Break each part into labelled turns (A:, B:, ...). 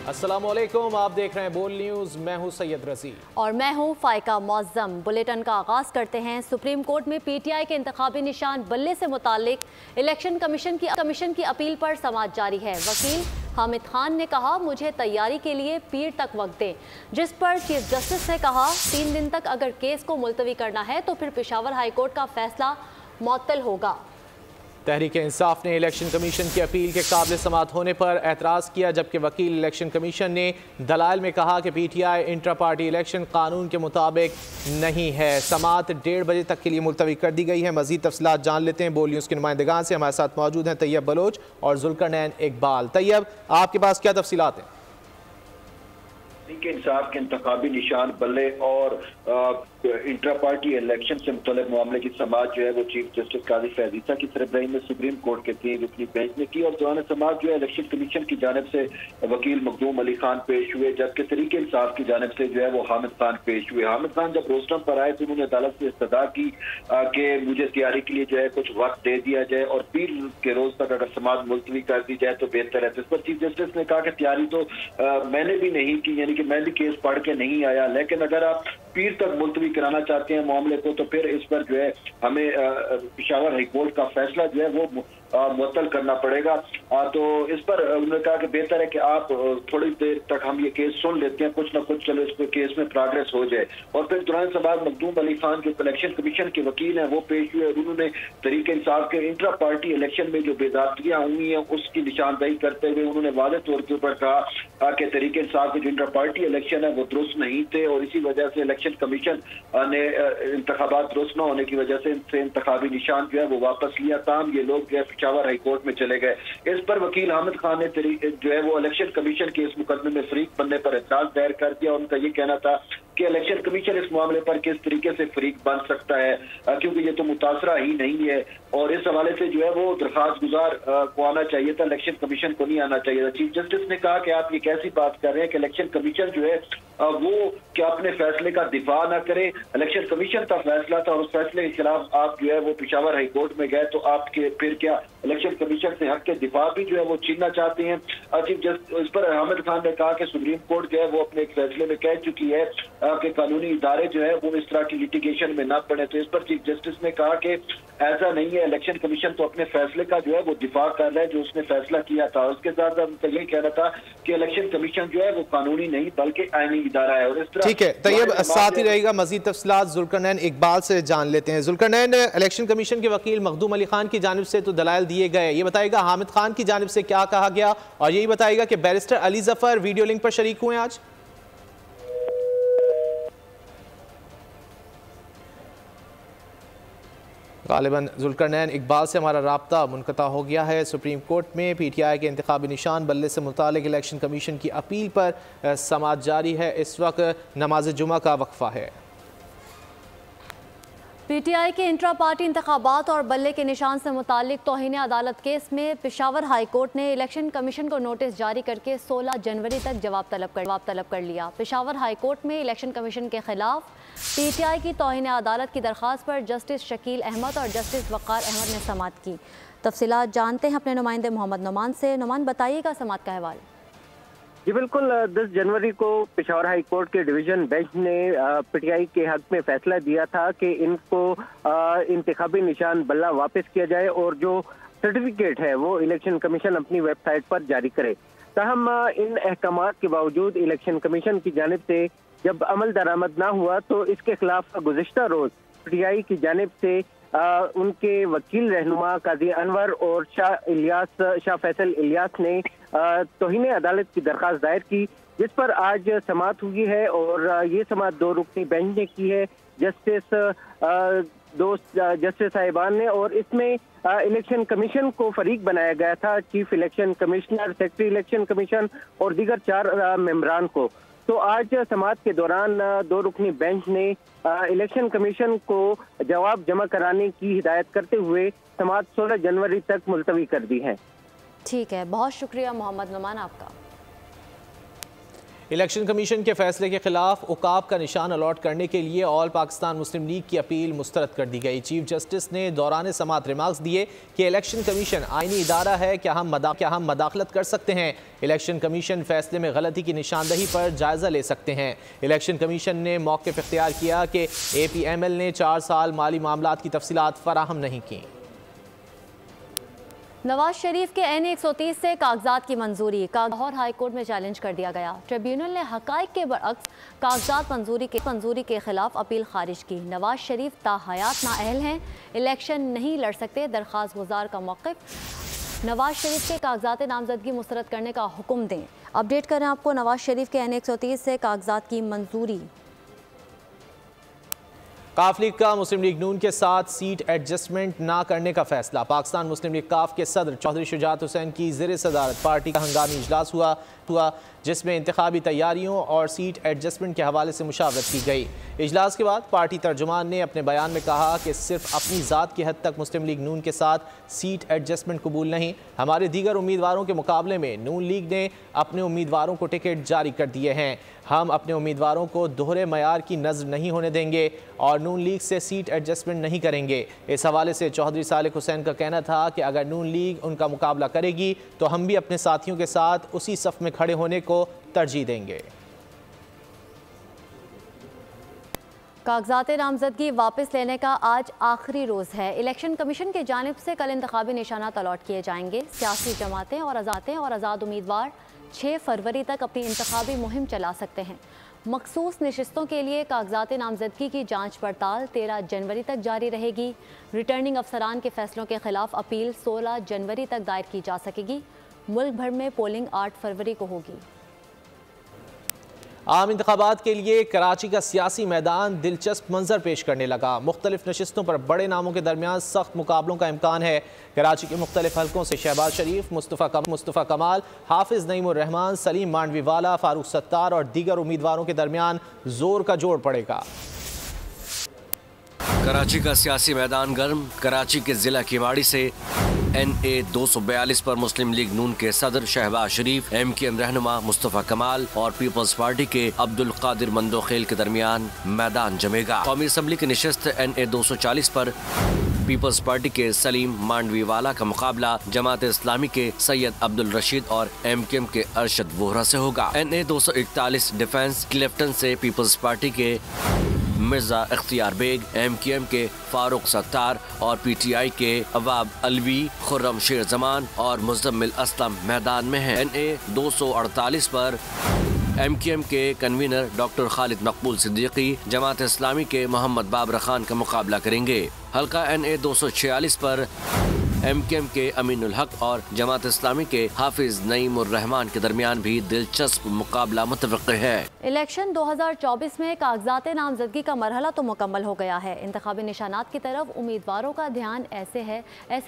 A: अस्सलामुअलैकुम, आप देख रहे हैं बोल न्यूज़। मैं हूं सैयद रजी
B: और मैं हूं फाइका मौज़म। बुलेटिन का आगाज करते हैं। सुप्रीम कोर्ट में पीटीआई के इंतखाबी निशान बल्ले से मुतालिक इलेक्शन कमीशन की अपील पर समाअत जारी है। वकील हामिद खान ने कहा, मुझे तैयारी के लिए पीर तक वक्त दें, जिस पर चीफ जस्टिस ने कहा 3 दिन तक अगर केस को मुलतवी करना है तो फिर पेशावर हाई कोर्ट का फैसला मुअत्तल होगा।
A: तहरीक इंसाफ ने इलेक्शन कमीशन की अपील के काबिल समाअत होने पर एतराज़ किया, जबकि वकील इलेक्शन कमीशन ने दलाइल में कहा कि पीटीआई इंट्रा पार्टी इलेक्शन कानून के मुताबिक नहीं है। समाअत 1:30 बजे तक के लिए मुलतवी कर दी गई है। मजीद तफसीलात जान लेते हैं बोल न्यूज़ के नुमाइंदगान से। हमारे साथ मौजूद हैं तैयब बलोच और जुल्करनैन इकबाल। तैयब, आपके पास क्या तफसीलात हैं?
C: तहरीक इंसाफ के इंतखाबी निशान बल्ले और इंट्रा पार्टी इलेक्शन से मुतल्लिक मामले की समाअत जो है वो चीफ जस्टिस काजी फैजीसा की सरबराही में सुप्रीम कोर्ट के 3 रुकनी बेंच ने की और दौरान समाअत जो है इलेक्शन कमीशन की जानिब से वकील मखदूम अली खान पेश हुए, जबकि तहरीक इंसाफ की जानिब से जो है वो हामिद खान पेश हुए। हामिद खान जब रोस्टम पर आए तो उन्होंने अदालत से इस्तदा की कि मुझे तैयारी के लिए जो है कुछ वक्त दे दिया जाए और पीर के रोज तक अगर समाअत मुलतवी कर दी जाए तो बेहतर है। तो इस पर चीफ जस्टिस ने कहा कि तैयारी तो मैंने भी नहीं की, यानी कि मैं भी केस पढ़ के नहीं आया, लेकिन अगर आप पीर तक मुलतवी कराना चाहते हैं मामले को तो फिर इस पर जो है हमें पेशावर हाईकोर्ट का फैसला जो है वो मुअत्तल करना पड़ेगा। तो इस पर उन्होंने कहा कि बेहतर है कि आप थोड़ी देर तक हम ये केस सुन लेते हैं, कुछ ना कुछ चलो इस केस में प्रोग्रेस हो जाए। और फिर दौरान समाअत मखदूम अली खान जो इलेक्शन कमीशन के वकील हैं वो पेश हुए और उन्होंने तहरीक इंसाफ के इंट्रा पार्टी इलेक्शन में जो बेदातियां हुई हैं उसकी निशानदेही करते हुए उन्होंने वाज़ेह तौर के ऊपर कहा कि तहरीक इंसाफ के जो इंट्रा पार्टी इलेक्शन है वो दुरुस्त नहीं थे और इसी वजह से इलेक्शन कमीशन ने इंतखाबात दुरुस्त न होने की वजह से इनसे इंतखाबी निशान जो है वो वापस लिया। ताम ये लोग जो है पेशावर हाई कोर्ट में चले गए। इस पर वकील हामिद खान ने जो है वो इलेक्शन कमीशन के इस मुकदमे में फरीक बनने पर एतराज दायर कर दिया। उनका ये कहना था कि इलेक्शन कमीशन इस मामले पर किस तरीके से फरीक बन सकता है, क्योंकि ये तो मुतासरा ही नहीं है और इस हवाले से जो है वो दरखास्त गुजार को आना चाहिए था, इलेक्शन कमीशन को नहीं आना चाहिए था। चीफ जस्टिस ने कहा कि आप ये कैसी बात कर रहे हैं कि इलेक्शन कमीशन जो है वो क्या अपने फैसले का दिफा ना करे, इलेक्शन कमीशन का फैसला था और उस फैसले के खिलाफ आप जो है वो पेशावर हाई कोर्ट में गए तो आपके फिर क्या इलेक्शन कमीशन से हक के दिफा भी जो है वो छीनना चाहते हैं। चीफ जस्टिस इस पर हामिद खान ने कहा कि सुप्रीम कोर्ट जो है वो अपने एक फैसले में कह चुकी है कि कानूनी इदारे जो है वो इस तरह की लिटिगेशन में ना पड़े। तो इस पर चीफ जस्टिस ने कहा कि ऐसा नहीं है, इलेक्शन कमीशन तो अपने फैसले का जो है वो दिफा कर रहा है जो उसने फैसला किया था। उसके साथ उनका यही कहना था कि इलेक्शन कमीशन जो है वो कानूनी नहीं बल्कि आईनी इदारा है। और इस तरह
A: ठीक है तैयब, साथ ही रहेगा मजीद तफसीलात जुल्करनैन इकबाल से जान लेते हैं। जुल्करनैन, इलेक्शन कमीशन के वकील मखदूम अली खान की जानिब से तो दलाइल दिए गए, ये बताएगा हामिद खान की जानिब से क्या कहा गया और यही बताएगा कि barrister Ali Zafar video link पर शरीक हुए आज। गालिबन जुल्करनैन इकबाल से हमारा राब्ता मुनक़ता हो गया है। सुप्रीम कोर्ट में पीटीआई के इंतखाबी निशान बल्ले से मुतालिक इलेक्शन कमीशन की अपील पर समाअत जारी है। इस वक्त नमाज जुमा का वक्फा है।
B: पीटीआई के इंट्रा पार्टी इंतखाबात और बल्ले के निशान से मुतालिक तौहीन अदालत केस में पेशावर हाई कोर्ट ने इलेक्शन कमीशन को नोटिस जारी करके 16 जनवरी तक जवाब तलब कर लिया। पेशावर हाई कोर्ट में इलेक्शन कमीशन के खिलाफ पीटीआई की तौहीन अदालत की दरख्वास्त पर जस्टिस शकील अहमद और जस्टिस वक़ार अहमद ने समाअत की। तफसीलात जानते हैं अपने नुमाइंदे मोहम्मद नुमान से। नुमान, बताइएगा समाअत का अहवाल।
D: जी बिल्कुल, 10 जनवरी को पेशावर हाई कोर्ट के डिवीजन बेंच ने पीटीआई के हक में फैसला दिया था कि इनको इंतखाबी निशान बल्ला वापस किया जाए और जो सर्टिफिकेट है वो इलेक्शन कमीशन अपनी वेबसाइट पर जारी करे। ताहम इन अहकामात के बावजूद इलेक्शन कमीशन की जानिब से जब अमल दरामद ना हुआ तो इसके खिलाफ गुज़िश्ता रोज पीटीआई की जानिब से उनके वकील रहनुमा काजी अनवर और शाह फैसल इलियास ने तौहीन अदालत की दरख्वास्त दायर की, जिस पर आज समाअत हुई है और ये समाअत 2 रुकनी बेंच ने की है, जस्टिस साहिबान ने। और इसमें इलेक्शन कमीशन को फरीक बनाया गया था, chief election commissioner, secretary election commission और दीगर 4 मेंबरान को। तो आज समाअत के दौरान 2 रुकनी बेंच ने इलेक्शन कमीशन को जवाब जमा कराने की हिदायत करते हुए समाअत 16 जनवरी तक मुलतवी कर दी है।
B: ठीक है, बहुत शुक्रिया मोहम्मद नुमान आपका।
A: इलेक्शन कमीशन के फैसले के खिलाफ उकाब का निशान अलॉट करने के लिए ऑल पाकिस्तान मुस्लिम लीग की अपील मुस्तरद कर दी गई। चीफ जस्टिस ने दौरान समाअत रिमार्क्स दिए कि इलेक्शन कमीशन आईनी इदारा है, क्या हम मदाखलत कर सकते हैं। इलेक्शन कमीशन फैसले में गलती की निशानदही पर जायजा ले सकते हैं। इलेक्शन कमीशन ने मौक़िफ़ इख्तियार किया कि APML ने 4 साल माली मामलात की तफसीलात फराहम नहीं की।
B: नवाज शरीफ के NA 130 से कागजात की मंजूरी लाहौर हाई कोर्ट में चैलेंज कर दिया गया। ट्रिब्यूनल ने हकाइक के बरअक्स कागजात मंजूरी के खिलाफ अपील खारिज की। नवाज शरीफ ताहयात नाअहल हैं, इलेक्शन नहीं लड़ सकते। दरख्वास्त गुजार का मौक़िफ़, नवाज शरीफ के कागजात नामजदगी मुस्तरद करने का हुक्म दें। अपडेट करें आपको नवाज शरीफ के NA 130 से कागजात की मंजूरी।
A: काफ लीग का मुस्लिम लीग नून के साथ सीट एडजस्टमेंट ना करने का फैसला। पाकिस्तान मुस्लिम लीग काफ के सदर चौधरी शुजात हुसैन की ज़ेर सदारत पार्टी का हंगामी इजलास हुआ जिसमें इंतखाबी तैयारियों और सीट एडजस्टमेंट के हवाले से मुशावरत की गई। इजलास के बाद पार्टी तर्जुमान ने अपने बयान में कहा कि सिर्फ अपनी ज़ात की हद तक मुस्लिम लीग नून के साथ सीट एडजस्टमेंट कबूल नहीं। हमारे दीगर उम्मीदवारों के मुकाबले में नून लीग ने अपने उम्मीदवारों को टिकट जारी कर दिए हैं। हम अपने उम्मीदवारों को दोहरे मयार की नज़र नहीं होने देंगे और नून लीग से सीट एडजस्टमेंट नहीं करेंगे। इस हवाले से चौधरी सालिक हुसैन का कहना था कि अगर नून लीग उनका मुकाबला करेगी तो हम भी अपने साथियों के साथ उसी सफ़ में खड़े होने को तरजीह देंगे।
B: कागजात नामजदगी वापस लेने का आज आखिरी रोज़ है। इलेक्शन कमीशन की जानिब से कल इंतखाबी निशानात अलॉट किए जाएंगे। सियासी जमातें और आज़ाद उम्मीदवार 6 फरवरी तक अपनी इंतखाबी मुहिम चला सकते हैं। मखसूस नशिस्तों के लिए कागजात नामजदगी की जांच पड़ताल 13 जनवरी तक जारी रहेगी। रिटर्निंग अफसरान के फैसलों के खिलाफ अपील 16 जनवरी तक दायर की जा सकेगी। मुल्क भर में पोलिंग 8 फरवरी को होगी।
A: आम इंतखाबात के लिए कराची का सियासी मैदान दिलचस्प मंजर पेश करने लगा। मुख्तलिफ नशिस्तों पर बड़े नामों के दरमियान सख्त मुकाबलों का इम्कान है। कराची के मुख्तलिफ हलकों से शहबाज शरीफ, मुस्तफ़ा कमाल, हाफिज नईमुर रहमान, सलीम मांडवीवाला, फारूक सत्तार और दीगर उम्मीदवारों के दरमियान जोर का जोड़ पड़ेगा।
E: कराची का सियासी मैदान गर्म। कराची के जिला किवाड़ी से NA 242 पर मुस्लिम लीग नून के सदर शहबाज शरीफ, MKM रहनुमा मुस्तफ़ा कमाल और पीपल्स पार्टी के अब्दुल कादिर मंदोखेल के दरमियान मैदान जमेगा। कौमी असम्बली की नशिस्त NA 240 पर पीपल्स पार्टी के सलीम मांडवीवाला का मुकाबला जमात इस्लामी के सैयद अब्दुल रशीद और MKM के अरशद वोहरा से होगा। NA 241 डिफेंस क्लिफ्टन से पीपल्स पार्टी के मिर्जा इख्तियार बेग, MKM के फारूक सत्तार और PTI के अवाब अलवी, खुर्रम शेर जमान और मुज़म्मिल असलम मैदान में हैं। NA 248 पर MKM के कन्वीनर डॉक्टर खालिद मकबूल सिद्दीकी जमात इस्लामी के मोहम्मद बाबर खान का मुकाबला करेंगे। हल्का NA 246 पर MKM के अमीनुल हक और जमात इस्लामी के हाफिज नईमुर रहमान के दरमियान भी दिलचस्प मुकाबला मुतवक्के है।
B: इलेक्शन 2024 में कागजात नामजदगी का मरहला तो मुकम्मल हो गया है। इंतखाबी निशानात की तरफ उम्मीदवारों का ध्यान ऐसे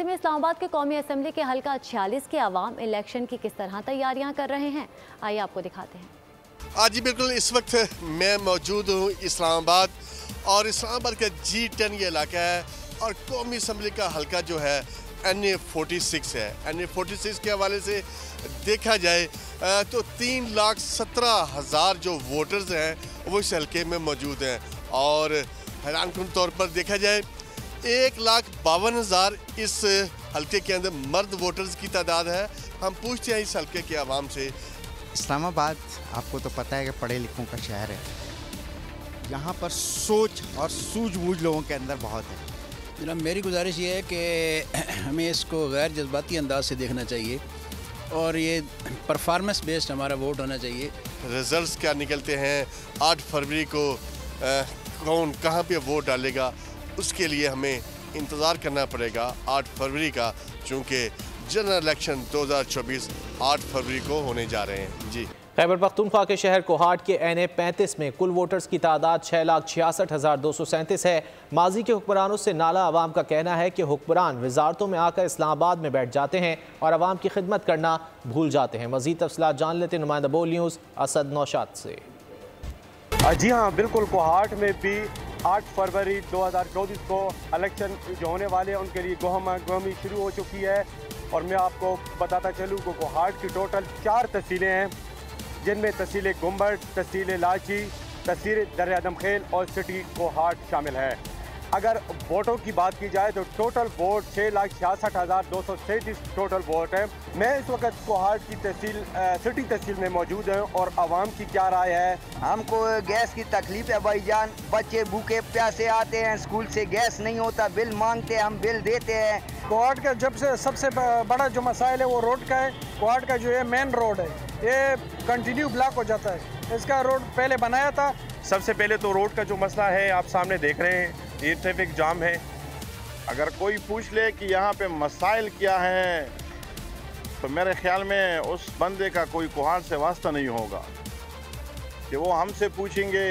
B: में इस्लामाबाद के कौमी असम्बली के हल्का 46 के अवाम इलेक्शन की किस तरह तैयारियां कर रहे हैं, आइए आपको दिखाते हैं।
F: आज बिल्कुल इस वक्त मैं मौजूद हूँ इस्लामाबाद और इस्लामाबाद का G10 ये इलाका है और कौमी असम्बली का हल्का जो है NA 46 है। NA 46 के हवाले से देखा जाए तो 3,17,000 जो वोटर्स हैं वो इस हल्के में मौजूद हैं और हैरानकुन तौर पर देखा जाए 1,52,000 इस हल्के के अंदर मर्द वोटर्स की तादाद है। हम पूछते हैं इस हल्के के आवाम से।
G: इस्लामाबाद आपको तो पता है कि पढ़े लिखों का शहर है। यहाँ पर सोच और सूझबूझ लोगों के अंदर बहुत है।
H: जनाब मेरी गुजारिश ये है कि हमें इसको गैर जज्बाती अंदाज से देखना चाहिए और ये परफॉर्मेंस बेस्ड हमारा वोट होना चाहिए।
F: रिजल्ट्स क्या निकलते हैं 8 फरवरी को कौन कहाँ पे वोट डालेगा उसके लिए हमें इंतज़ार करना पड़ेगा 8 फरवरी का, चूँकि जनरल इलेक्शन 2024 8 फरवरी को होने जा रहे हैं। जी
A: खैबर पख्तूनख्वा के शहर कोहाट के NA 35 में कुल वोटर्स की तादाद 6,66,237 है। माजी के हुक्मरानों से नाला अवाम का कहना है कि हुक्मरान वजारतों में आकर इस्लामाबाद में बैठ जाते हैं और अवाम की खिदमत करना भूल जाते हैं। मज़ीद तफसीलात जान लेते नुमाइंदा बोल न्यूज़ असद नौशाद से।
I: जी हाँ, बिल्कुल कोहाट में भी 8 फरवरी 2024 को इलेक्शन जो होने वाले हैं उनके लिए गहमी शुरू हो चुकी है और मैं आपको बताता चलूँ कि कोहाट की टोटल 4 तहसीलें हैं जिनमें तहसील गुम्बड़, तहसील लाची, तहसील दरियादम खेल और सिटी कोहाट शामिल है। अगर वोटों की बात की जाए तो टोटल वोट 6,66,237 टोटल वोट है। मैं इस वक्त कोहाट की तहसील सिटी तहसील में मौजूद हूँ और आवाम की क्या राय है।
J: हमको गैस की तकलीफ है भाईजान, बच्चे भूखे प्यासे आते हैं, स्कूल से गैस नहीं होता, बिल मांगते हैं, हम बिल देते हैं।
K: कोहाट का जब से सबसे बड़ा जो मसाइल है वो रोड का है। कोहाट का जो है मेन रोड है, ये कंटिन्यू ब्लॉक हो जाता है। इसका रोड पहले बनाया था।
I: सबसे पहले तो रोड का जो मसला है आप सामने देख रहे हैं, ये ट्रैफिक जाम है। अगर कोई पूछ ले कि यहाँ पे मसाइल क्या हैं तो मेरे ख्याल में उस बंदे का कोई कोहाट से वास्ता नहीं होगा कि वो हमसे पूछेंगे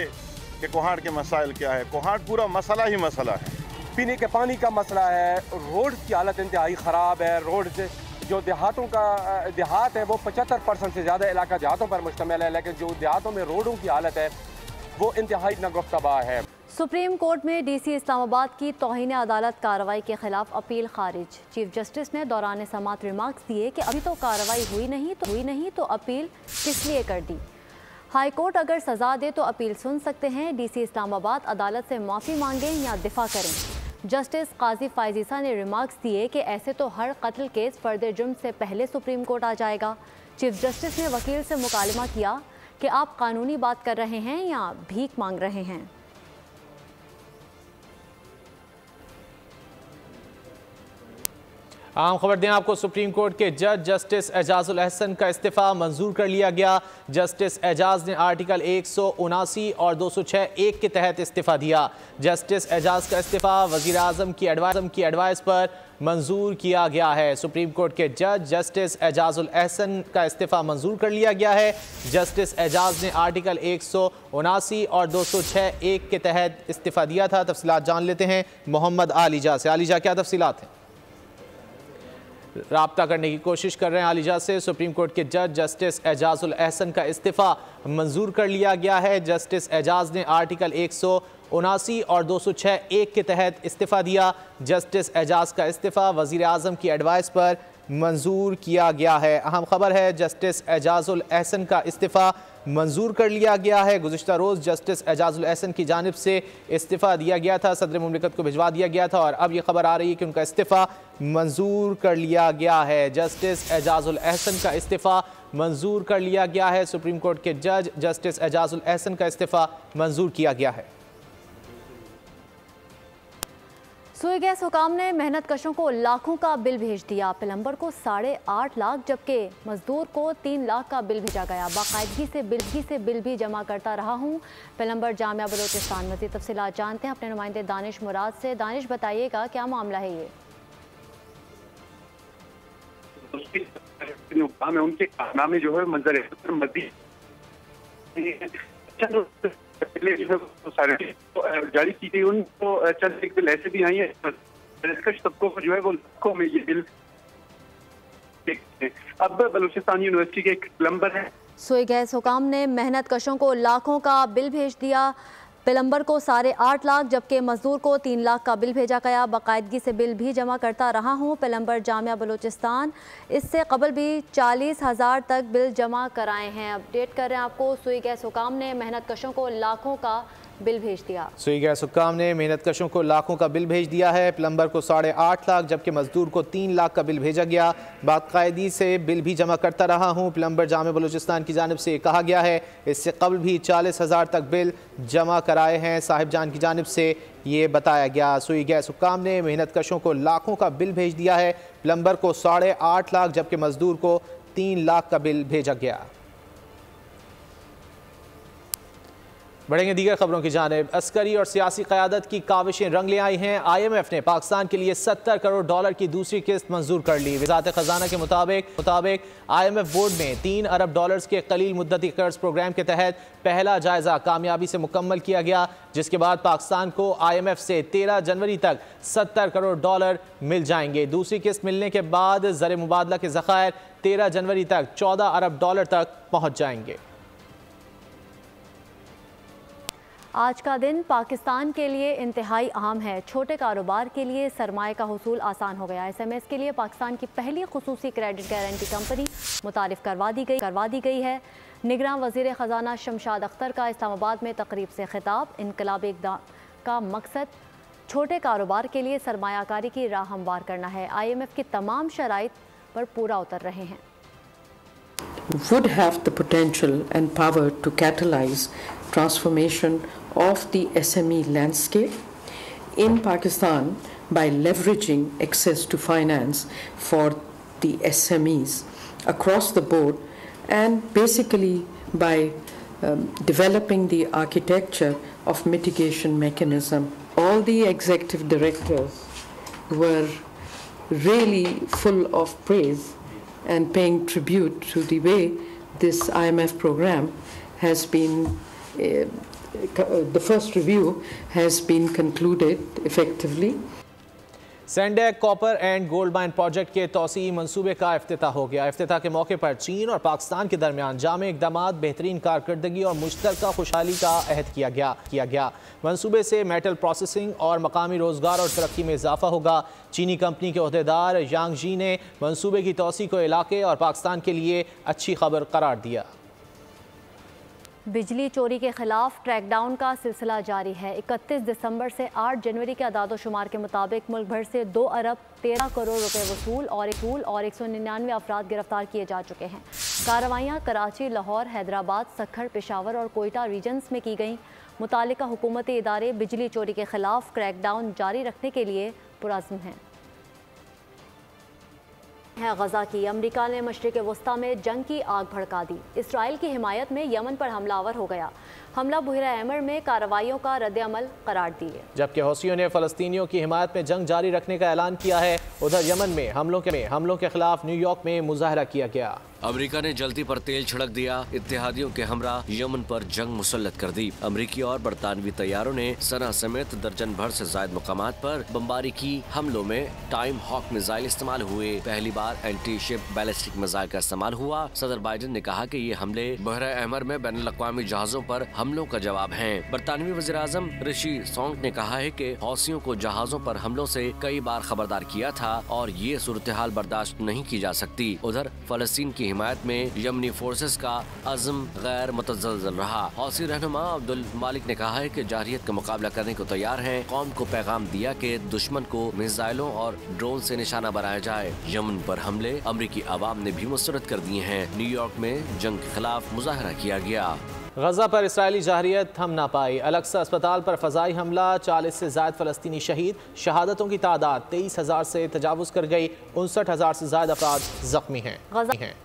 I: कि कोहाट के मसाइल क्या है। कोहाट पूरा मसला ही मसला है। पीने के पानी का मसला है, रोड की हालत इंतहाई ख़राब है। रोड से जो देहात है वो 75% से ज़्यादा इलाका देहातों पर मुश्तमिल है, लेकिन जो देहातों में रोडों की हालत है वो इंतहाई नागुफ्तबाह है।
B: सुप्रीम कोर्ट में डीसी इस्लामाबाद की तौहीन अदालत कार्रवाई के खिलाफ अपील खारिज। चीफ जस्टिस ने दौरान समाअत रिमार्क्स दिए कि अभी तो कार्रवाई हुई नहीं तो अपील किस लिए कर दी। हाई कोर्ट अगर सज़ा दे तो अपील सुन सकते हैं। डीसी इस्लामाबाद अदालत से माफ़ी मांगें या दिफा करें। जस्टिस काजी फायजीसा ने रिमार्क्स दिए कि ऐसे तो हर कत्ल केस फर्द जुर्म से पहले सुप्रीम कोर्ट आ जाएगा। चीफ जस्टिस ने वकील से मुकालमा किया कि आप कानूनी बात कर रहे हैं या भीख मांग रहे हैं।
A: आम खबर दें आपको, सुप्रीम कोर्ट के जज जस्टिस एजाजुल अहसन का इस्तीफ़ा मंजूर कर लिया गया। जस्टिस एजाज ने आर्टिकल 179 और 206(1) के तहत इस्तीफ़ा दिया। जस्टिस एजाज का इस्तीफ़ा वज़ीर आज़म की एडवाइस पर मंजूर किया गया है। सुप्रीम कोर्ट के जज जस्टिस एजाजुल अहसन का इस्तीफ़ा मंजूर कर लिया गया है। जस्टिस एजाज ने आर्टिकल 179 और 206(1) के तहत इस्तीफ़ा दिया था। तफसीलात जान लेते हैं मोहम्मद आलिजा से। आलिजा, क्या तफसीलात हैं? राब्ता करने की कोशिश कर रहे हैं आलिजा से। सुप्रीम कोर्ट के जज जस्टिस एजाजुल अहसन का इस्तीफ़ा मंजूर कर लिया गया है। जस्टिस एजाज ने आर्टिकल 179 और 206(1) के तहत इस्तीफ़ा दिया। जस्टिस एजाज का इस्तीफ़ा वज़ीर आज़म की एडवाइस पर मंजूर किया गया है। अहम खबर है, जस्टिस एजाजुल अहसन का इस्तीफ़ा मंजूर कर लिया गया है। गुज़िश्ता रोज़ जस्टिस एजाजुल अहसन की जानिब से इस्तीफ़ा दिया गया था, सदर मुमलिकत को भिजवा दिया गया था और अब ये खबर आ रही है कि उनका इस्तीफ़ा मंजूर कर लिया गया है। जस्टिस एजाजुल अहसन का इस्तीफ़ा मंजूर कर लिया गया है। सुप्रीम कोर्ट के जज जस्टिस एजाजुल अहसन का इस्तीफ़ा मंजूर किया गया है।
B: सुई गैस हुकाम ने मेहनत कशों को लाखों का बिल भेज दिया। प्लम्बर को 8.5 लाख जबकि मजदूर को 3 लाख का बिल भेजा गया। बाकायदगी से बिल भी जमा करता रहा हूँ। प्लम्बर जामिया बलोचिस्तान। मज़ीद तफसीलात जानते हैं अपने नुमाइंदे दानिश मुराद से। दानिश, बताइएगा क्या मामला है ये?
L: उनके कारनामे जो है मंजर जारी की गई, उनको चंद एक बिल ऐसे भी आई है सबको जो है वो लाखों में ये बिल। अब बलूचिस्तान यूनिवर्सिटी के एक प्लम्बर है।
B: सुई गैस हुकाम ने मेहनत कशों को लाखों का बिल भेज दिया। प्लम्बर को 8.5 लाख जबकि मजदूर को 3 लाख का बिल भेजा गया। बाकायदगी से बिल भी जमा करता रहा हूँ। प्लम्बर जामिया बलूचिस्तान इससे कबल भी 40,000 तक बिल जमा कराए हैं। अपडेट कर रहे हैं आपको, सुई गैस हुकाम ने मेहनत कशों को लाखों का बिल भेज दिया।
A: सुई गैस हुक्काम ने मेहनत कशों को लाखों का बिल भेज दिया है। प्लम्बर को 8.5 लाख जबकि मजदूर को 3 लाख का बिल भेजा गया। बाकायदगी से बिल भी जमा करता रहा हूँ। प्लम्बर जामिया बलूचिस्तान की जानिब से कहा गया है। इससे कबल भी 40,000 तक बिल जमा कराए हैं। साहिब जान की जानिब से ये बताया गया। सुई गैस हुक्काम ने मेहनत कशों को लाखों का बिल भेज दिया है। प्लम्बर को 8.5 लाख जबकि मजदूर को 3 लाख का बिल भेजा गया। बढ़ेंगे दीगर खबरों की जानिब। अस्करी और सियासी क़यादत की काविशें रंग ले आई हैं। IMF ने पाकिस्तान के लिए $70 करोड़ की दूसरी किस्त मंजूर कर ली। वज़ारत ख़जाना के मुताबिक IMF बोर्ड में $3 अरब के कलील मुद्दती कर्ज प्रोग्राम के तहत पहला जायज़ा कामयाबी से मुकम्मल किया गया, जिसके बाद पाकिस्तान को IMF से 13 जनवरी तक $70 करोड़ मिल जाएंगे। दूसरी किस्त मिलने के बाद ज़र मुबादला के ज़खायर 13 जनवरी तक $14 अरब तक पहुँच जाएंगे।
B: आज का दिन पाकिस्तान के लिए इंतहाई अहम है। छोटे कारोबार के लिए सरमाए का हुसूल आसान हो गया। SMS के लिए पाकिस्तान की पहली खुसूसी क्रेडिट गारंटी कंपनी मुतारिफ करवा दी गई है। निगरान वज़ीर ख़जाना शमशाद अख्तर का इस्लामाबाद में तकरीब से खिताब। इनकलाबी इक़दाम का मकसद छोटे कारोबार के लिए सरमायाकारी की राह हमवार करना है। IMF की तमाम शराइत पर पूरा उतर रहे हैं।
M: Would have the potential and power to catalyze transformation of the SME landscape in Pakistan by leveraging access to finance for the SMEs across the board, and basically by developing the architecture of mitigation mechanism. All the executive directors were really full of praise and paying tribute to the way this IMF program has been, the first review has been concluded effectively.
A: Saindak copper and gold mine project के तौसी मंसूबे का इफ्तिताह हो गया। इफ्तिताह के मौके पर चीन और पाकिस्तान के दरमियान जामे इक़दामात, बेहतरीन कारकर्दगी और मुश्तरका खुशहाली का अहद किया गया। मंसूबे से मेटल प्रोसेसिंग और मकामी रोज़गार और तरक्की में इजाफा होगा। चीनी कंपनी के अहदेदार यांग जी ने मंसूबे की तौसी को इलाके और पाकिस्तान के लिए अच्छी खबर करार दिया।
B: बिजली चोरी के खिलाफ क्रैकडाउन का सिलसिला जारी है। 31 दिसंबर से 8 जनवरी के अदाद-ओ-शुमार के मुताबिक मुल्क भर से 2 अरब 13 करोड़ रुपए वसूल और 199 अफराद गिरफ्तार किए जा चुके हैं। कार्रवाइयाँ कराची, लाहौर, हैदराबाद, सक्खर, पेशावर और कोयटा रीजन्स में की गईं। मुतालिका हुकूमती इदारे बिजली चोरी के खिलाफ क्रैकडाउन जारी रखने के लिए पुरअज़्म हैं। गजा की अमेरिका ने मशरिक़ वस्ता में जंग की आग भड़का दी। इसराइल की हिमायत में यमन पर हमलावर हो गया। हमला बुहरा एमर में कार्रवाइयों का रद्द-ए-अमल करार दिए, जबकि हौसियों ने फ़लस्तीनियों की हिमायत में जंग जारी रखने का ऐलान किया है। उधर यमन में हमलों के खिलाफ न्यूयॉर्क में मुजाहरा किया गया।
E: अमेरिका ने जल्दी पर तेल छिड़क दिया। इत्तेहादियों के हमरा यमन पर जंग मुसल्लत कर दी। अमेरिकी और बरतानवी तैयारों ने सना समेत दर्जन भर से ज्यादा मुकामात पर बमबारी की। हमलों में टाइम हॉक मिसाइल इस्तेमाल हुए। पहली बार एंटी शिप बैलिस्टिक मिसाइल का इस्तेमाल हुआ। सदर बाइडेन ने कहा कि ये हमले बहरा अहमर में बैनुल-अक़वामी जहाजों पर हमलों का जवाब है। बरतानवी वज़ीर आज़म ऋषि सुनक ने कहा है कि हौसियों को जहाजों पर हमलों से कई बार खबरदार किया था और ये सूरत हाल बर्दाश्त नहीं की जा सकती। उधर फलस्तीन की हिमायत में यमनी फोर्सेस का अज़्म गैर मुतज़लज़ल रहा। हौसी रहनुमा अब्दुल मालिक ने कहा है कि जारहियत का मुकाबला करने को तैयार हैं। कौम को पैगाम दिया कि दुश्मन को मिसाइलों और ड्रोन से निशाना बनाया जाए। यमन पर हमले अमरीकी अवाम ने भी मुस्तरद कर दिए हैं। न्यूयॉर्क में जंग के खिलाफ मुजाहरा किया गया।
A: गजा पर इसराइली जारहियत थम ना पाई। अलक्सा अस्पताल पर फजाई हमला, 40 से ज्यादा फलस्तीनी शहीद। शहादतों की तादाद 23,000 से तजावुज कर गई। 59,000 से ज्यादा अफराद जख्मी हैं।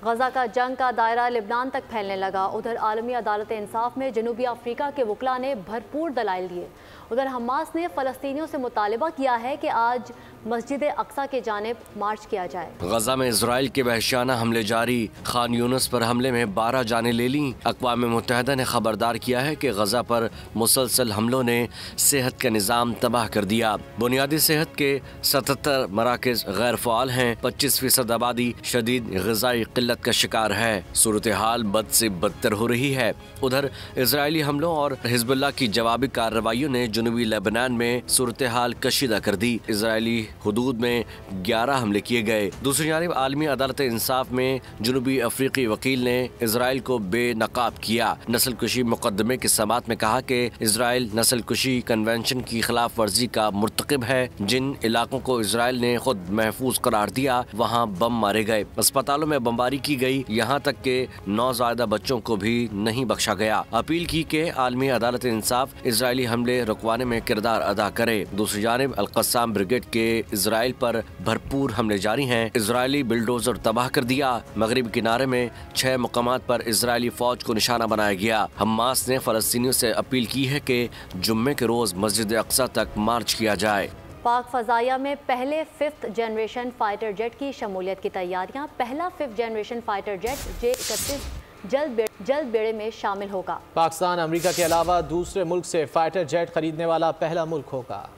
A: गजा का जंग का दायरा लिबनान तक फैलने लगा। उधर आलमी अदालत इंसाफ में जनूबी अफ्रीका के वकला ने भरपूर दलाइल दिए। उधर हमास ने फलस्तीनियों से मुतालबा किया है कि आज मस्जिद अक्सा के जानिब मार्च किया जाए।
E: गजा में इसराइल के वहशियाना हमले जारी। खान यूनुस पर हमले में 12 जानें ले लीं। अक़वाम मुत्तहिदा ने खबरदार किया है कि गजा पर मुसलसल हमलों ने सेहत का निज़ाम तबाह कर दिया। बुनियादी सेहत के 77 मराकज़ गैर फ़ाल हैं। 25% आबादी शदीद ग़िज़ाई क़िल्लत का शिकार है। सूरत हाल बद से बदतर हो रही है। उधर इसराइली हमलों और हिज़्बुल्लाह की जवाबी कार्रवाइयों ने जनूबी लेबनान में सूरत हाल कशीदा कर दी। इसराइली हुदूद में 11 हमले किए गए। दूसरी जानिब आलमी अदालत इंसाफ में जनूबी अफ्रीकी वकील ने इसराइल को बेनकाब किया। नस्ल कुशी मुकदमे की समात में कहा कि इसराइल नस्ल कुशी कन्वेंशन की खिलाफ वर्जी का मुर्तकिब है। जिन इलाकों को इसराइल ने खुद महफूज करार दिया वहाँ बम मारे गए, अस्पतालों में बमबारी की गई, यहाँ तक के नौज़ायदा बच्चों को भी नहीं बख्शा गया। अपील की कि आलमी अदालत इंसाफ इसराइली हमले रुकवाने में किरदार अदा करे। दूसरी जानिब अल-क़स्साम ब्रिगेड के इसराइल पर भरपूर हमले जारी हैं। इसराइली बिल्डोजर तबाह कर दिया। मगरिबी किनारे में 6 मुकामात पर इसराइली फौज को निशाना बनाया गया। हमास ने फलस्तीनियों से अपील की है कि जुम्मे के रोज मस्जिद अक्सा तक मार्च किया जाए।
B: पाक फजाइया में पहले 5th जनरेशन फाइटर जेट की शमूलियत की तैयारियां। पहला 5th generation fighter jet J-31 जल्द बेड़े में शामिल होगा।
A: पाकिस्तान अमेरिका के अलावा दूसरे मुल्क से फाइटर जेट खरीदने वाला पहला मुल्क होगा।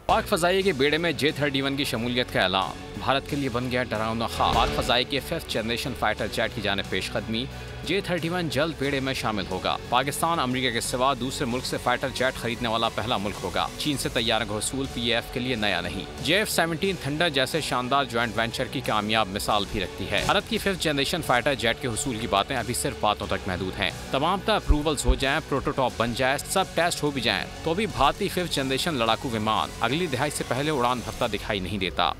N: पाक फजाइया के बेड़े में J-31 की शमूलियत का ऐलान। भारत के लिए बन गया डरावना ख्वाब। पाक फ़ज़ाई के 5th जनरेशन फाइटर जेट की जानिब पेशकदमी। J-31 जल्द बेड़े में शामिल होगा। पाकिस्तान अमेरिका के सिवा दूसरे मुल्क से फाइटर जेट खरीदने वाला पहला मुल्क होगा। चीन से तैयारों का वसूल PAF के लिए नया नहीं। JF-17 थंडर जैसे शानदार ज्वाइंट वेंचर की कामयाब मिसाल भी रखती है। भारत की 5th जनरेशन फाइटर जेट के वसूल की बातें अभी सिर्फ बातों तक महदूद हैं। तमाम अप्रूवल्स हो जाएं, प्रोटोटाइप बन जाए, सब टेस्ट हो भी जाएं, तो भी भारतीय 5th जनरेशन लड़ाकू विमान अगली दिहाई से पहले उड़ान भरता दिखाई नहीं देता।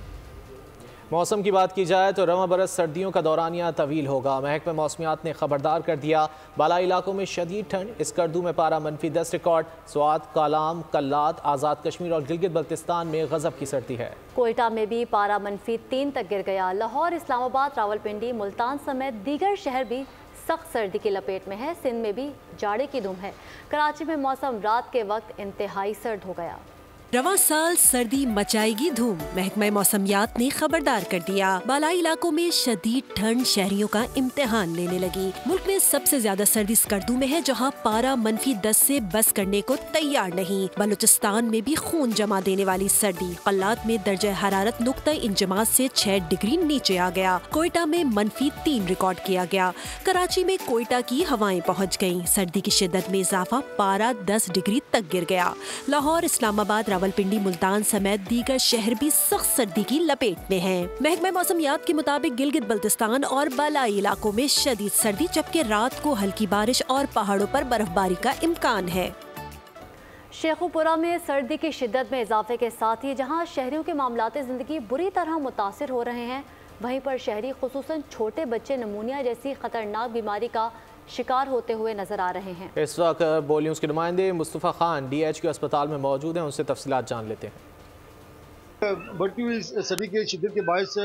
A: मौसम की बात की जाए तो रवां बरस सर्दियों का दौरानिया तवील होगा। महकमा मौसमियात ने खबरदार कर दिया, बालाई इलाकों में शदीद ठंड। स्कर्दू में पारा -10 रिकॉर्ड। स्वात, कालाम, कल्लात, आज़ाद कश्मीर और गिलगित बल्तिस्तान में गजब की सर्दी है।
B: कोयटा में भी पारा -3 तक गिर गया। लाहौर, इस्लामाबाद, रावलपिंडी, मुल्तान समेत दीगर शहर भी सख्त सर्दी की लपेट में है। सिंध में भी जाड़े की धूम है। कराची में मौसम रात के वक्त इंतहाई सर्द हो गया।
O: रवां साल सर्दी मचाएगी धूम। महकमा मौसमियात ने खबरदार कर दिया, बालाई इलाकों में शदीद ठंड शहरियों का इम्तिहान लेने लगी। मुल्क में सबसे ज्यादा सर्दी स्कर्दू में है, जहां पारा -10 से बस करने को तैयार नहीं। बलूचिस्तान में भी खून जमा देने वाली सर्दी। कल्लात में दर्जा हरारत नुक्ता इंजमात से 6 डिग्री नीचे आ गया। कोयटा में -3 रिकॉर्ड किया गया। कराची में कोयटा की हवाएं पहुँच गयी। सर्दी की शिद्दत में इजाफा, पारा 10 डिग्री तक गिर गया। लाहौर, इस्लामाबाद, रावलपिंडी, मुल्तान समेत दीगर शहर भी सख्त सर्दी की लपेट में हैं। महकमा मौसमियात के मुताबिक गिलगित बल्तिस्तान और बालाई इलाकों में शदीद सर्दी, जबकि रात को हल्की बारिश और पहाड़ों पर बर्फबारी का इम्कान है।
B: शेखुपुरा में सर्दी की शिद्दत में इजाफे के साथ ही जहां शहरियों के मामलात ज़िंदगी बुरी तरह मुतासिर हो रहे हैं, वहीं पर शहरी खुसूसन छोटे बच्चे नमूनिया जैसी खतरनाक बीमारी का शिकार होते हुए नजर आ रहे हैं।
A: इस वक्त बोल न्यूज़ के नुमाइंदे मुस्तफ़ा खान DHQ अस्पताल में मौजूद हैं, उनसे तफसीलात जान लेते हैं।
P: बढ़ती हुई सर्दी की शिद्दत के बायस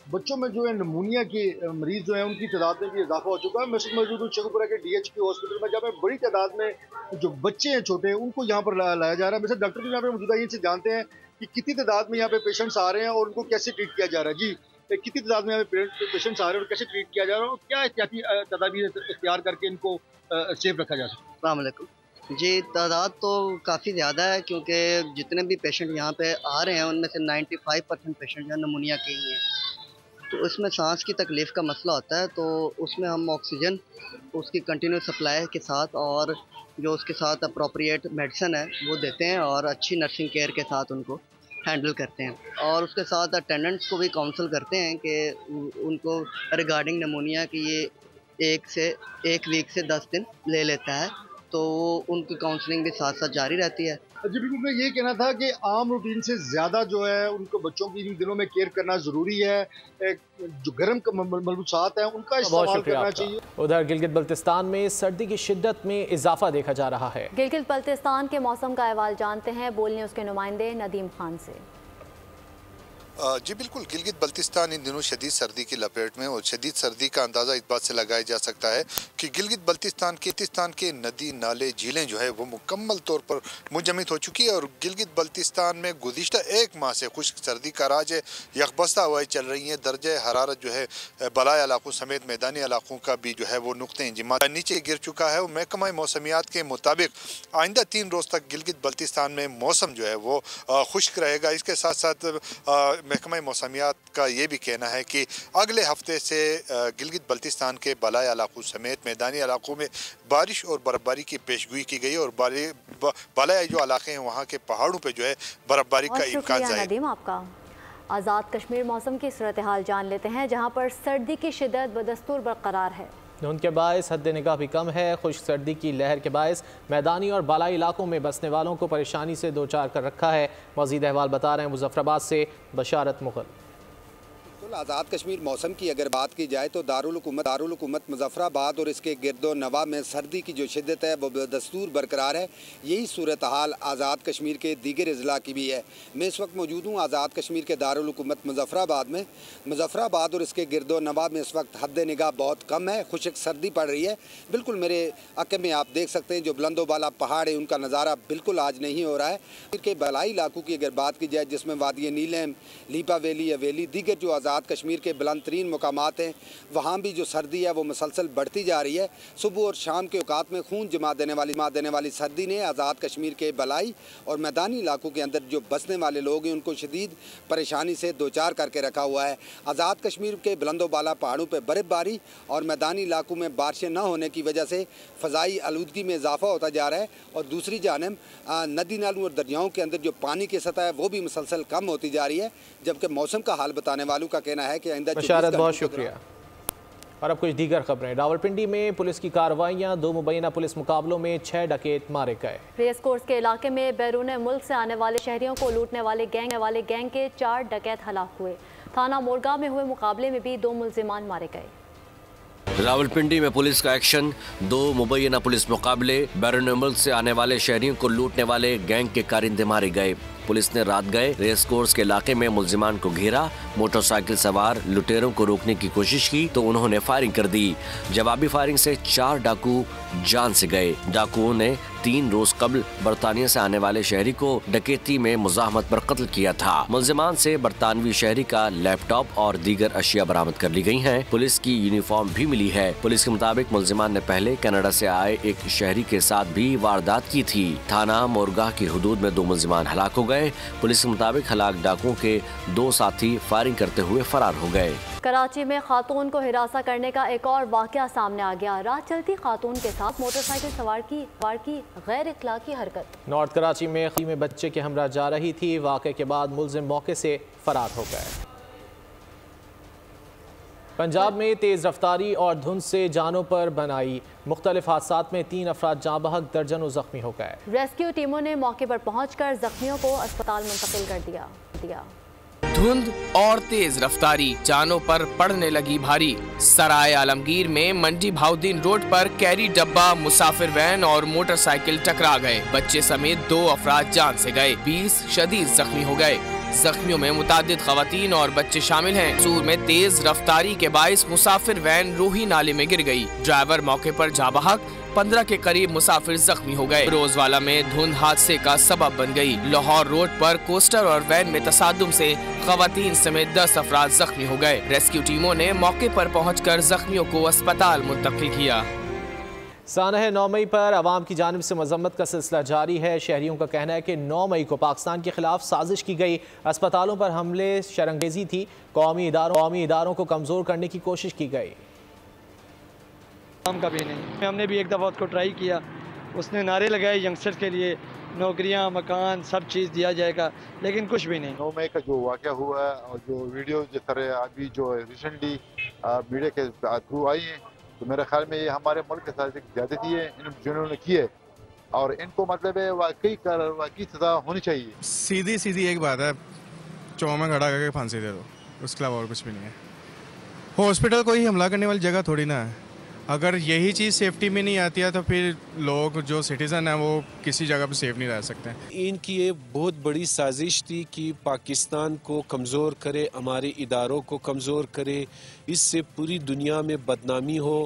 P: बच्चों में जो है नमूनिया के मरीज जो है उनकी तादाद में भी इजाफा हो चुका है। मैं मौजूद हूँ शेखुपुरा के DHQ हॉस्पिटल में, जहाँ पे बड़ी तादाद में जो बच्चे हैं छोटे, उनको यहाँ पर लाया जा रहा है। वैसे डॉक्टर भी यहाँ पे मौजूद है, इनसे जानते हैं कि कितनी तादाद में यहाँ पे पेशेंट्स आ रहे हैं और उनको कैसे ट्रीट किया जा रहा है। जी, कितनी तादाद में यहाँ पे पेशेंट्स आ रहे हैं और कैसे ट्रीट किया जा रहा है और क्या एहतियाती तदाबीर इख्तियार करके इनको सेफ रखा जा सकता है? अस्सलाम वालेकुम।
Q: जी, तादाद तो काफ़ी ज़्यादा है, क्योंकि जितने भी पेशेंट यहाँ पे आ रहे हैं उनमें से 95% पेशेंट जो है नमूनिया के ही हैं। तो इसमें सांस की तकलीफ़ का मसला होता है, तो उसमें हम ऑक्सीजन उसकी कंटिन्यू सप्लाई के साथ और जो उसके साथ अप्रोप्रिएट मेडिसिन है वो देते हैं और अच्छी नर्सिंग केयर के साथ उनको हैंडल करते हैं। और उसके साथ अटेंडेंट्स को भी काउंसल करते हैं कि उनको रिगार्डिंग नमूनिया कि ये 1 वीक से 10 दिन ले लेता है, तो उनकी काउंसलिंग भी साथ साथ जारी रहती है।
P: जी बिल्कुल, मैं ये कहना था कि आम रूटीन से ज़्यादा जो है उनको बच्चों की इन दिनों में केयर करना ज़रूरी है। जो गर्म मलबूसात हैं उनका इस्तेमाल करना चाहिए।
A: उधर गिलगित बल्तिस्तान में सर्दी की शिद्दत में इजाफा देखा जा रहा है।
B: गिलगित बल्तिस्तान के मौसम का अहवाल जानते हैं, बोल न्यूज़ के नुमाइंदे नदीम खान से।
R: जी बिल्कुल, गिलगित बल्तिस्तान इन दिनों शदीद सर्दी की लपेट में, और शदीद सर्दी का अंदाज़ा इस बात से लगाया जा सकता है कि गिलगित बल्तिस्तान के नदी नाले झीलें जो है वो मुकम्मल तौर पर मुंजमद हो चुकी है और गिलगित बल्तिस्तान में गुज़िश्ता 1 माह से खुश्क सर्दी का राज है। यकबस्ता हवाएं चल रही हैं। दर्जे हरारत जो है बलाई इलाकों समेत मैदानी इलाकों का भी जो है वो नुक्ते इंजमात नीचे गिर चुका है। और महकमा मौसमियात के मुताबिक आइंदा 3 रोज़ तक गिलगित बल्तिस्तान में मौसम जो है वो खुश्क रहेगा। इसके साथ साथ महकमा मौसमियात का ये भी कहना है कि अगले हफ्ते से गिलगित बल्तिस्तान के बलाई इलाकों समेत मैदानी इलाकों में बारिश और बर्फबारी की पेशगोई की गई और बलाई जो इलाके हैं वहाँ के पहाड़ों पे जो है बर्फबारी का इम्कान
B: नदीम आपका। आज़ाद कश्मीर मौसम की सूरत हाल जान लेते हैं, जहाँ पर सर्दी की शिद्दत बदस्तूर बरकरार है।
A: उनके बायस हद निगाह भी कम है। खुश्क सर्दी की लहर के बायस मैदानी और बालाई इलाकों में बसने वालों को परेशानी से दो चार कर रखा है। मज़ीद अहवाल बता रहे हैं मुजफ्फराबाद से बशारत मुगल।
S: आज़ाद कश्मीर मौसम की अगर बात की जाए तो दारुल हुकूमत मुजफ्फराबाद और इसके गिरदो नवा में सर्दी की जो शिद्दत है वो दस्तूर बरकरार है। यही सूरत हाल आज़ाद कश्मीर के दीगर अजला की भी है। मैं इस वक्त मौजूद हूँ आज़ाद कश्मीर के दारुल हुकूमत मुजफ्फराबाद में। मुजफ्फराबाद और इसके गिरदो नवा में इस वक्त हद निगाह बहुत कम है, खुश्क सर्दी पड़ रही है। बिल्कुल मेरे अके में आप देख सकते हैं जो बुलंदो बाला पहाड़ है उनका नज़ारा बिल्कुल आज नहीं हो रहा है। के बलाई इलाकों की अगर बात की जाए जिसमें वादी नीलम, लीपा वैली, अवेली, दीगर जो आज़ाद आज़ाद कश्मीर के बुलंद तरीन मुकामात हैं, वहाँ भी जो सर्दी है वो मुसलसल बढ़ती जा रही है। सुबह और शाम के औकात में खून जमा देने वाली सर्दी ने आज़ाद कश्मीर के बलाई और मैदानी इलाकों के अंदर जो बसने वाले लोग हैं उनको शदीद परेशानी से दो चार करके रखा हुआ है। आज़ाद कश्मीर के बुलंदोबाला पहाड़ों पर बर्फबारी और मैदानी इलाकों में बारिशें न होने की वजह से फ़ज़ाई आलूदगी में इजाफा होता जा रहा है और दूसरी जानिब नदी नालों और दरियाओं के अंदर जो पानी की सतह है वो भी मुसलसल कम होती जा रही है, जबकि मौसम का हाल बताने वालों का कहना है कि आइंदा
A: बहुत शुक्रिया। और अब कुछ दीगर खबरें। रावलपिंडी में पुलिस की कार्रवाइयां, 2 मुबैना पुलिस मुकाबलों में 6 डकैत मारे गए।
B: रेस कोर्स के इलाके में बैरून मुल्क से आने वाले शहरियों को लूटने वाले गैंग के 4 डकैत हलाक हुए। थाना मोरगांव में हुए मुकाबले में भी 2 मुल्जिमान मारे गए।
E: रावलपिंडी में पुलिस का एक्शन, 2 मुबैना पुलिस मुकाबले, बैरून मुल्क से आने वाले शहरियों को लूटने वाले गैंग के कारिंदे मारे गए। पुलिस ने रात गए रेस कोर्स के इलाके में मुल्जिमान को घेरा। मोटरसाइकिल सवार लुटेरों को रोकने की कोशिश की तो उन्होंने फायरिंग कर दी। जवाबी फायरिंग से 4 डाकू जान से गए। डाकुओं ने 3 रोज कबल बरतानिया से आने वाले शहरी को डकैती में मुजाहमत पर कत्ल किया था। मुल्जिमान से बरतानवी शहरी का लैपटॉप और दीगर अशिया बरामद कर ली गई हैं। पुलिस की यूनिफॉर्म भी मिली है। पुलिस के मुताबिक मुल्जिमान ने पहले कनाडा से आए एक शहरी के साथ भी वारदात की थी। थाना मोरगांव की हुदूद में 2 मुल्जिमान हलाक हो गए। पुलिस के मुताबिक हलाक डाकुओं के 2 साथी फायरिंग करते हुए फरार हो गए।
B: कराची में खातून को हिरासा करने का एक और वाकया सामने आ गया। राह चलती खातून के साथ मोटरसाइकिल सवार की गैर इखलाकी हरकत।
A: नॉर्थ कराची में बच्चे के हमरा जा रही थी। वाक़े के बाद मुलजिम मौके से फरार हो गए। पंजाब में तेज़ रफ्तारी और धुंध से जानों पर बनाई। मुख्तलिफ हादसात में 3 अफराद जाँ बहक, दर्जनों जख्मी हो गए।
B: रेस्क्यू टीमों ने मौके पर पहुंचकर जख्मियों को अस्पताल मुंतकिल कर दिया।
T: धुंध और तेज रफ्तारी जानों पर पड़ने लगी भारी। सराय आलमगीर में मंडी भाउद्दीन रोड पर कैरी डब्बा, मुसाफिर वैन और मोटरसाइकिल टकरा गए। बच्चे समेत 2 अफराद जान से गए, 20 शदीद जख्मी हो गए। जख्मियों में मुतादिद खवातीन और बच्चे शामिल हैं। सूर में तेज रफ्तारी के बाइस मुसाफिर वैन रोही नाले में गिर गई। ड्राइवर मौके पर जा बहक, 15 के करीब मुसाफिर जख्मी हो गए। रोजवाला में धुंध हादसे का सबब बन गई। लाहौर रोड पर कोस्टर और वैन में तसादुम से खवातीन समेत 10 अफराद जख्मी हो गए। रेस्क्यू टीमों ने मौके पर पहुंचकर जख्मियों को अस्पताल मुंतकिल किया।
A: सानह 9 मई पर अवाम की जानिब से मजम्मत का सिलसिला जारी है। शहरियों का कहना है कि 9 मई को पाकिस्तान के खिलाफ साजिश की गई। अस्पतालों पर हमले, शरंगेजी थी। कौमी इदारों को कमज़ोर करने की कोशिश की गई।
U: काम का भी नहीं। हमने भी एक दफ़ा उसको ट्राई किया, उसने नारे लगाए यंगस्टर्स के लिए नौकरियां, मकान, सब चीज़ दिया जाएगा, लेकिन कुछ भी नहीं।
V: 9 मई का जो वाक़या हुआ है और जो वीडियो जिस तरह अभी जो रिसेंटली मीडिया के थ्रू आई है, तो मेरे ख्याल में ये हमारे मुल्क के साथ एक ज़्यादती है जिन्होंने की है और इनको मतलब है वाकई सज़ा होनी चाहिए।
W: सीधी एक बात है, चौं में खड़ा करके फांसी दे दो, उसके अलावा और कुछ भी नहीं है। हॉस्पिटल कोई हमला करने वाली जगह थोड़ी ना है। अगर यही चीज़ सेफ्टी में नहीं आती है तो फिर लोग जो सिटीज़न हैं वो किसी जगह पे सेफ नहीं रह सकते।
X: इनकी ये बहुत बड़ी साजिश थी कि पाकिस्तान को कमज़ोर करे, हमारे इदारों को कमज़ोर करे, इससे पूरी दुनिया में बदनामी हो।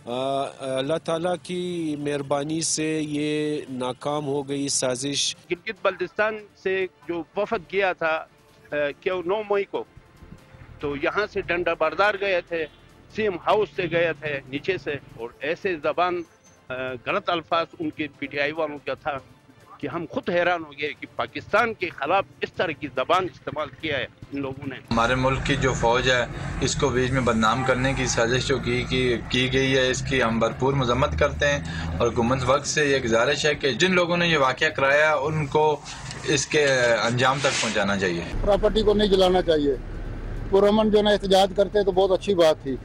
X: अल्लाह ताला की मेहरबानी से ये नाकाम हो गई साजिश।
L: गिलगित बल्तिस्तान से जो वफद गया था क्या 9 मई को, तो यहाँ से डंडा बरदार गए थे, सीएम हाउस से गए थे नीचे से, और ऐसे जबान गलत अल्फाज उनके पीटीआई वालों का था कि हम खुद हैरान हो गए कि पाकिस्तान के खिलाफ इस तरह की जबान इस्तेमाल किया है इन लोगों ने।
Y: हमारे मुल्क की जो फौज है इसको बीच में बदनाम करने की साजिश जो की गई है, इसकी हम भरपूर मजम्मत करते हैं और हुकूमत वक्त से ये गुजारिश है कि जिन लोगों ने ये वाक़या कराया उनको इसके अंजाम तक पहुँचाना चाहिए।
Z: प्रॉपर्टी को नहीं जलाना चाहिए। पुरअमन जो है ना एहतजाज करते तो बहुत अच्छी बात थी।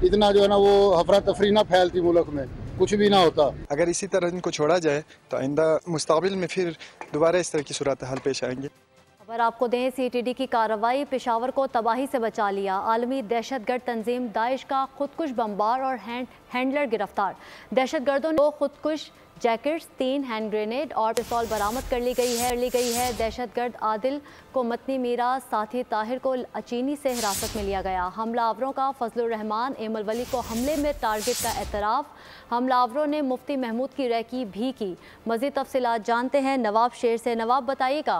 Z: इतना जो है ना वो अफरा तफरी ना फैलती, मुल्क में कुछ भी ना होता।
U: अगर इसी तरह इनको छोड़ा जाए तो आइंदा मुस्तक़बिल में फिर दोबारा इस तरह की सूरत हाल पेश आएंगे।
B: खबर आपको दें, सीटीडी की कार्रवाई पेशावर को तबाही से बचा लिया। आलमी दहशतगर्द तंजीम दाइश का खुदकुश बमबार और हैंडलर गिरफ्तार। दहशतगर्दों ने 2 खुदकुश जैकेट्स, 3 हैंड ग्रेनेड और पिस्तौल बरामद कर ली गई है। दहशतगर्द आदिल को मतनी मीरा, साथी ताहिर को अचीनी से हिरासत में लिया गया। हमलावरों का फजलुर रहमान एमल वली को हमले में टारगेट का एतराफ़। हमलावरों ने मुफ्ती महमूद की रैकी भी की। मज़ीद तफसीलात जानते हैं नवाब शेर से। नवाब बताइएगा।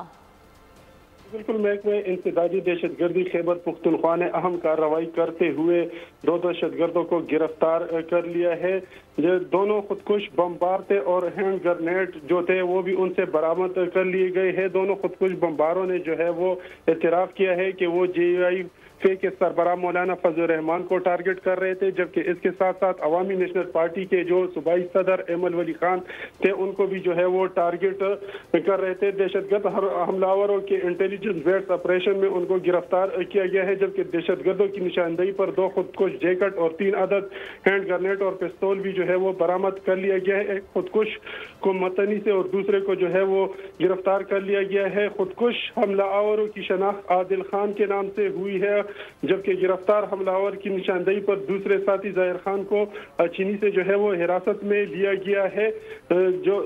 C: बिल्कुल महकमे इंसदादी दहशतगर्दी खैबर पुख्तनख्वा ने अहम कार्रवाई करते हुए 2 दहशतगर्दों को गिरफ्तार कर लिया है। जो दोनों खुदकुश बमबार थे और हैंड ग्रेनेड जो थे वो भी उनसे बरामद कर लिए गए हैं। दोनों खुदकुश बमबारों ने जो है वो एतराफ़ किया है कि वो JUI के सरबराह मौलाना फजल रहमान को टारगेट कर रहे थे, जबकि इसके साथ साथ अवामी नेशनल पार्टी के जो सूबाई सदर एमल वली खान थे उनको भी जो है वो टारगेट कर रहे थे। दहशतगर्द हमलावरों के इंटेलिजेंस बेस्ड ऑपरेशन में उनको गिरफ्तार किया गया है, जबकि दहशतगर्दों की निशानदेही पर 2 खुदकुश जैकेट और 3 अदद हैंड ग्रेनेड और पिस्तौल भी जो है वो बरामद कर लिया गया है। एक खुदकुश को मतनी से और दूसरे को जो है वो गिरफ्तार कर लिया गया है। खुदकुश हमलावरों की शनाख्त आदिल खान के नाम से हुई है, जबकि गिरफ्तार हमलावर की निशानदेही पर दूसरे साथी जाहिर खान को चीनी से जो है वो हिरासत में लिया गया है। जो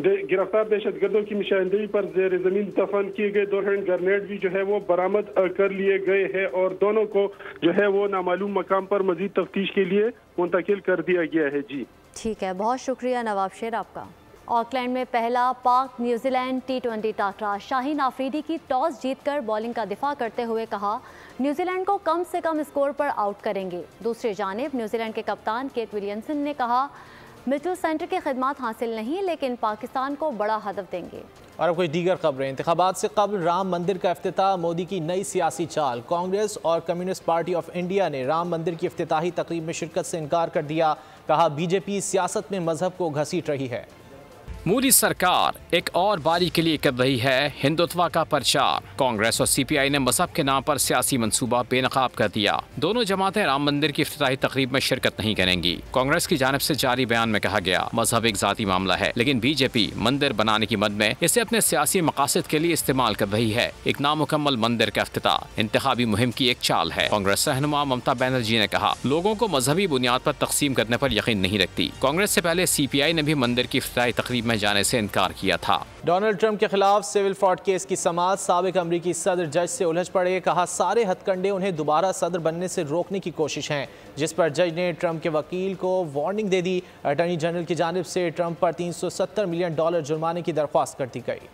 C: गिरफ्तार दहशतगर्दों की निशानदेही पर जेर जमीन दफन किए गए 2 हैंड ग्रेनेड भी जो है वो बरामद कर लिए गए हैं और दोनों को जो है वो नामालूम मकाम पर मजीद तफ्तीश के लिए मुंतकिल कर दिया गया है। जी
B: ठीक है, बहुत शुक्रिया नवाब शेर आपका। ऑकलैंड में पहला पाक न्यूजीलैंड T20 टाकरा। शाहीन आफरीदी की टॉस जीतकर बॉलिंग का दिफा करते हुए कहा न्यूजीलैंड को कम से कम स्कोर पर आउट करेंगे। दूसरी जानिब न्यूजीलैंड के कप्तान केट विलियमसन ने कहा मिचेल सेंटर की खिदमत हासिल नहीं, लेकिन पाकिस्तान को बड़ा हदफ देंगे।
A: और अब कुछ दीगर खबरें। इंतखाबात से कबल राम मंदिर का इफ्तिताह, मोदी की नई सियासी चाल। कांग्रेस और कम्युनिस्ट पार्टी ऑफ इंडिया ने राम मंदिर की इफ्तिताही तकरीब में शिरकत से इनकार कर दिया। कहा बीजेपी सियासत में मजहब को घसीट रही है।
N: मोदी सरकार एक और बारी के लिए कर रही है हिंदुत्व का प्रचार। कांग्रेस और CPI ने मजहब के नाम पर सियासी मंसूबा बेनकाब कर दिया। दोनों जमातें राम मंदिर की इफ्तिताही तकरीब में शिरकत नहीं करेंगी। कांग्रेस की जानिब से जारी बयान में कहा गया मजहब एक जाती मामला है, लेकिन बीजेपी मंदिर बनाने की मद में इसे अपने सियासी मकासद के लिए इस्तेमाल कर रही है। एक नामुकम्मल मंदिर का इफ्तिताह इंतखाबी मुहिम की एक चाल है। कांग्रेस रहनुमा ममता बनर्जी ने कहा लोगों को मजहबी बुनियाद पर तकसीम करने पर यकीन नहीं रखती। कांग्रेस से पहले CPI ने भी मंदिर की इफ्तिताही तकरीब में जाने से इनकार किया था।
A: डोनाल्ड ट्रंप के खिलाफ सिविल फ्रॉड केस की समाअत। साबिक अमरीकी सदर जज से उलझ पड़े। कहा सारे हथकंडे उन्हें दोबारा सदर बनने से रोकने की कोशिश हैं, जिस पर जज ने ट्रंप के वकील को वार्निंग दे दी। अटॉर्नी जनरल की जानिब से ट्रंप पर $370 मिलियन जुर्माने की दरख्वास्त कर दी गई।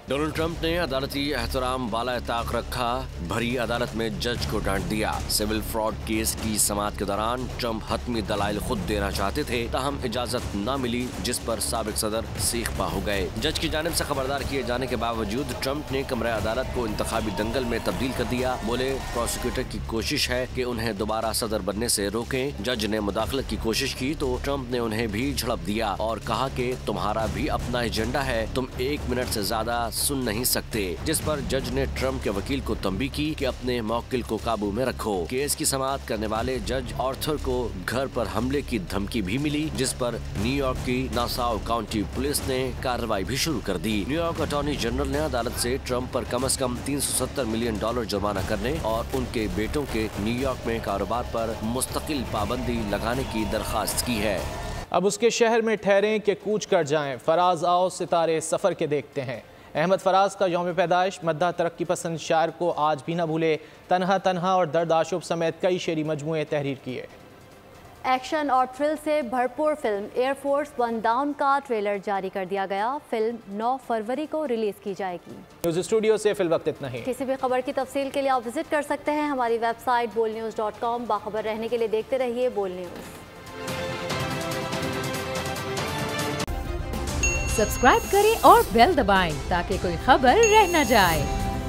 E: डोनाल्ड ट्रंप ने अदालती एहतराम बाला ताक रखा। भरी अदालत में जज को डांट दिया। सिविल फ्रॉड केस की समाअत के दौरान ट्रंप हतमी दलाइल खुद देना चाहते थे, ताहम इजाजत न मिली, जिस पर साबिक सदर सीख पा हो गए। जज की जानिब से खबरदार किए जाने के बावजूद ट्रंप ने कमरा अदालत को इंतखाबी दंगल में तब्दील कर दिया। बोले प्रोसिक्यूटर की कोशिश है कि उन्हें दोबारा सदर बनने से रोकें। जज ने मुदाखलत की कोशिश की तो ट्रंप ने उन्हें भी झड़प दिया और कहा कि तुम्हारा भी अपना एजेंडा है, तुम 1 मिनट से ज्यादा सुन नहीं सकते, जिस पर जज ने ट्रंप के वकील को तंबी की कि अपने मौकिल को काबू में रखो। केस की समाअत करने वाले जज आर्थर को घर पर हमले की धमकी भी मिली, जिस पर न्यूयॉर्क की नासाउ काउंटी पुलिस ने कार्रवाई भी शुरू कर दी। न्यूयॉर्क अटॉर्नी जनरल ने अदालत से ट्रंप पर कम से कम $370 मिलियन जुर्माना करने और उनके बेटों के न्यूयॉर्क में कारोबार पर मुस्तकिल पाबंदी लगाने की दरखास्त की है।
A: अब उसके शहर में ठहरें कि कूच कर जाएं। फराज आओ सितारे सफर के देखते हैं। अहमद फराज का यौम पैदाइश। मद्दा तरक्की पसंद शायर को आज भी न भूले। तन्हा तन्हा और दर्द आशुब समेत कई शेरी मजमूए तहरीर किए।
B: एक्शन और थ्रिल से भरपूर फिल्म एयरफोर्स 1 डाउन का ट्रेलर जारी कर दिया गया। फिल्म 9 फरवरी को रिलीज की जाएगी।
A: न्यूज़ स्टूडियो से फिल वक्त इतना ही।
B: किसी भी खबर की तफसील के लिए आप विजिट कर सकते हैं हमारी वेबसाइट bolnews.com। बाखबर रहने के लिए देखते रहिए बोल न्यूज़।
D: सब्सक्राइब करें और बेल दबाएं ताकि कोई खबर रह न जाए।